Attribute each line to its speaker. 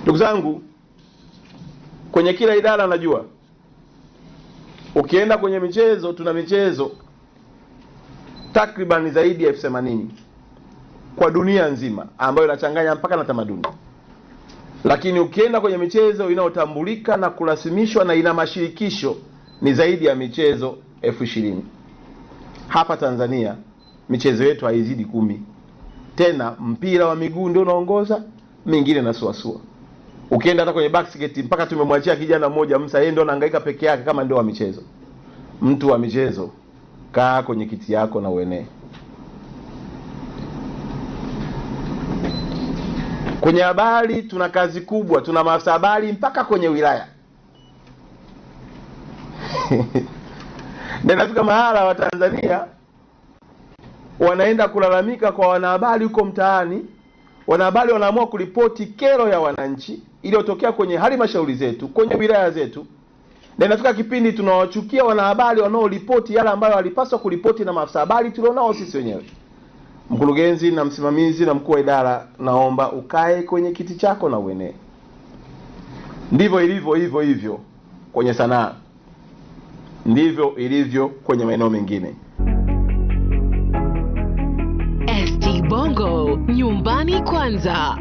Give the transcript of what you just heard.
Speaker 1: Ndugu zangu, kwenye kila idara najua ukienda kwenye michezo, tuna michezo takriban zaidi ya 80,000 kwa dunia nzima, ambayo inachanganya mpaka na tamaduni. Lakini ukienda kwenye michezo inayotambulika na kurasimishwa na ina mashirikisho ni zaidi ya michezo 20,000. Hapa Tanzania michezo yetu haizidi 10. Tena mpira wa miguu ndio unaongoza, mingine na suasua. Ukienda hata kwenye basket mpaka tumemwachia kijana mmoja Musa, yeye ndio anahangaika peke yake kama ndio wa michezo. Mtu wa michezo, kaa kwenye kiti yako na uenee. Kwenye habari tuna kazi kubwa, tuna maafisa habari mpaka kwenye wilaya. Na nafika mahala wa Tanzania wanaenda kulalamika kwa wanahabari huko mtaani. Wanahabari wanaamua kuripoti kero ya wananchi iliyotokea kwenye halmashauri zetu, kwenye wilaya zetu. Na inafika kipindi tunawachukia wanahabari wanaoripoti yale ambayo walipaswa kuripoti na maafisa habari tulionao sisi wenyewe. Mkurugenzi na msimamizi na mkuu wa idara, naomba ukae kwenye kiti chako na uenee. Ndivyo ilivyo hivyo kwenye sanaa, ndivyo ilivyo kwenye maeneo mengine.
Speaker 2: ST Bongo, nyumbani kwanza.